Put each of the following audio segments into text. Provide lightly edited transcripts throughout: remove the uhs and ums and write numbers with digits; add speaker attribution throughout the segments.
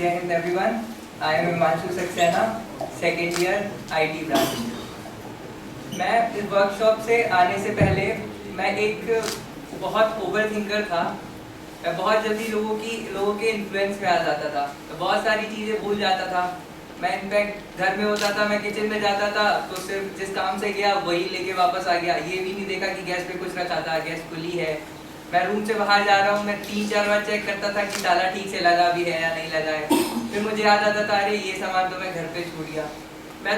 Speaker 1: जय Hind everyone, I am Himanshu Saxena, second year IT branch. मैं इस वर्कशॉप से आने से पहले मैं एक बहुत ओवर थिंकर था। मैं बहुत जल्दी लोगों के इन्फ्लुएंस में आ जाता था, तो बहुत सारी चीज़ें भूल जाता था। मैं इनफैक्ट घर में होता था, मैं किचन में जाता था तो सिर्फ जिस काम से गया वही लेके वापस आ गया, ये भी नहीं देखा कि गैस पे कुछ रखा था, गैस खुली है। मैं रूम से बाहर जा रहा हूँ, मैं 3-4 बार चेक करता था कि ताला ठीक से लगा भी है या नहीं लगा है। फिर मुझे याद आता था अरे ये सामान तो मैं घर पे छोड़ गया। मैं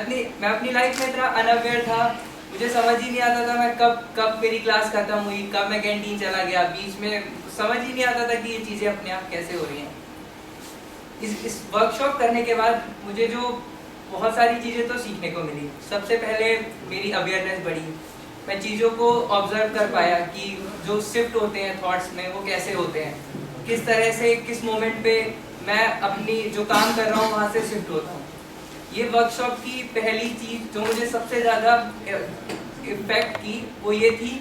Speaker 1: अपनी लाइफ में इतना अनअवेयर था, मुझे समझ ही नहीं आता था मैं कब मेरी क्लास खत्म हुई, कब मैं कैंटीन चला गया। बीच में समझ ही नहीं आता था कि ये चीज़ें अपने आप कैसे हो रही हैं। इस वर्कशॉप करने के बाद मुझे जो बहुत सारी चीज़ें तो सीखने को मिली। सबसे पहले मेरी अवेयरनेस बढ़ी, मैं चीज़ों को ऑब्जर्व कर पाया कि जो शिफ्ट होते हैं थॉट्स में वो कैसे होते हैं, किस तरह से किस मोमेंट पे मैं अपनी जो काम कर रहा हूँ वहाँ से शिफ्ट होता हूँ। ये वर्कशॉप की पहली चीज़ जो मुझे सबसे ज़्यादा इम्पैक्ट की वो ये थी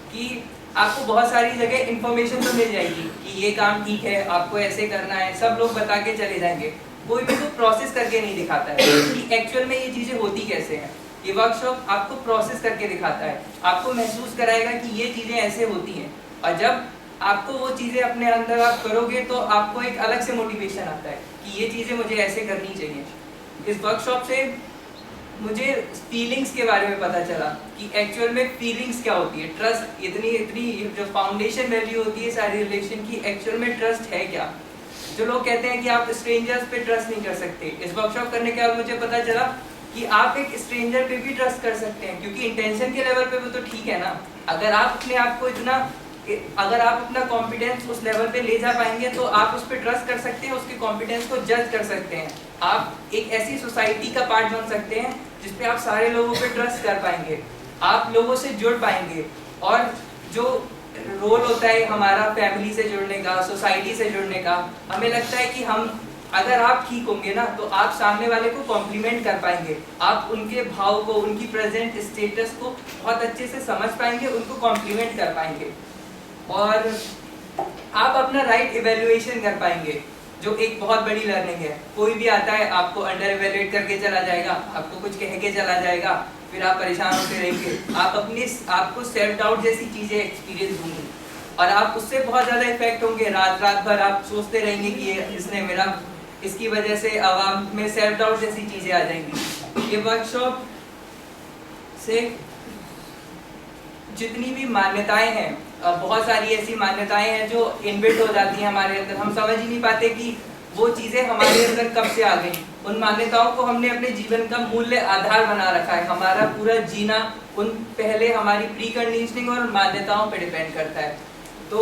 Speaker 1: कि आपको बहुत सारी जगह इन्फॉर्मेशन तो मिल जाएगी कि ये काम ठीक है, आपको ऐसे करना है, सब लोग बता के चले जाएंगे। कोई भी तो प्रोसेस करके नहीं दिखाता है कि एक्चुअल में ये चीज़ें होती कैसे हैं। ये वर्कशॉप आपको प्रोसेस करके दिखाता है, आपको महसूस कराएगा कि ये चीज़ें ऐसे होती हैं। और जब आपको वो चीज़ें अपने अंदर आप करोगे तो आपको एक अलग से मोटिवेशन आता है कि ये चीज़ें मुझे ऐसे करनी चाहिए। इस वर्कशॉप से मुझे फीलिंग्स के बारे में पता चला कि एक्चुअल में फीलिंग्स क्या होती है। ट्रस्ट इतनी जो फाउंडेशन वैल्यू होती है सारी रिलेशन की, एक्चुअल में ट्रस्ट है क्या। जो लोग कहते हैं कि आप स्ट्रेंजर्स पे ट्रस्ट नहीं कर सकते, इस वर्कशॉप करने के बाद मुझे पता चला कि आप एक स्ट्रेंजर पे भी ट्रस्ट कर सकते हैं, क्योंकि इंटेंशन के लेवल पे वो तो ठीक है ना। अगर आप अपने आप को अगर आप अपना कॉन्फिडेंस उस लेवल पे ले जा पाएंगे तो आप उस पर ट्रस्ट कर सकते हैं, उसके कॉन्फिडेंस को जज कर सकते हैं। आप एक ऐसी सोसाइटी का पार्ट बन सकते हैं जिसपे आप सारे लोगों पे ट्रस्ट कर पाएंगे, आप लोगों से जुड़ पाएंगे। और जो रोल होता है हमारा फैमिली से जुड़ने का, सोसाइटी से जुड़ने का, हमें लगता है कि अगर आप ठीक होंगे ना तो आप सामने वाले को कॉम्प्लीमेंट कर पाएंगे, आप उनके भाव को, उनकी प्रेजेंट स्टेटस को बहुत अच्छे से समझ पाएंगे, उनको कॉम्प्लीमेंट कर पाएंगे और आप अपना राइट इवेल्युएशन कर पाएंगे, जो एक बहुत बड़ी लर्निंग है। कोई भी आता है आपको अंडर इवेल्युएट करके चला जाएगा, आपको कुछ कह के चला जाएगा, फिर आप परेशान होते रहेंगे। आपको सेल्फ डाउट जैसी चीज़ें एक्सपीरियंस होंगी और आप उससे बहुत ज़्यादा इफेक्ट होंगे। रात भर आप सोचते रहेंगे कि इसकी वजह से आवाम में सेल्फ डाउट जैसी चीज़ें आ जाएंगी। ये वर्कशॉप से जितनी भी मान्यताएं हैं, बहुत सारी ऐसी मान्यताएं हैं जो इनबिल्ट हो जाती हैं हमारे अंदर, हम समझ ही नहीं पाते कि वो चीज़ें हमारे अंदर कब से आ गई। उन मान्यताओं को हमने अपने जीवन का मूल्य आधार बना रखा है। हमारा पूरा जीना पहले हमारी प्री कंडीशनिंग और मान्यताओं पर डिपेंड करता है। तो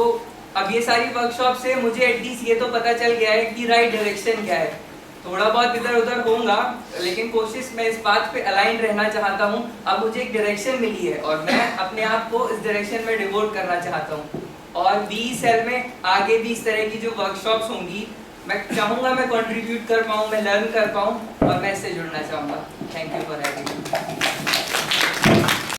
Speaker 1: अब ये सारी वर्कशॉप से मुझे एटलीस्ट ये तो पता चल गया है कि राइट डायरेक्शन क्या है। थोड़ा बहुत इधर उधर होगा, लेकिन कोशिश मैं इस बात पे अलाइन रहना चाहता हूँ। अब मुझे एक डायरेक्शन मिली है और मैं अपने आप को इस डायरेक्शन में डिवोट करना चाहता हूँ। और BE-Cell में आगे भी इस तरह की जो वर्कशॉप्स होंगी, मैं चाहूँगा मैं कंट्रीब्यूट कर पाऊँ, मैं लर्न कर पाऊँ और मैं इससे जुड़ना चाहूँगा। Thank you for having me.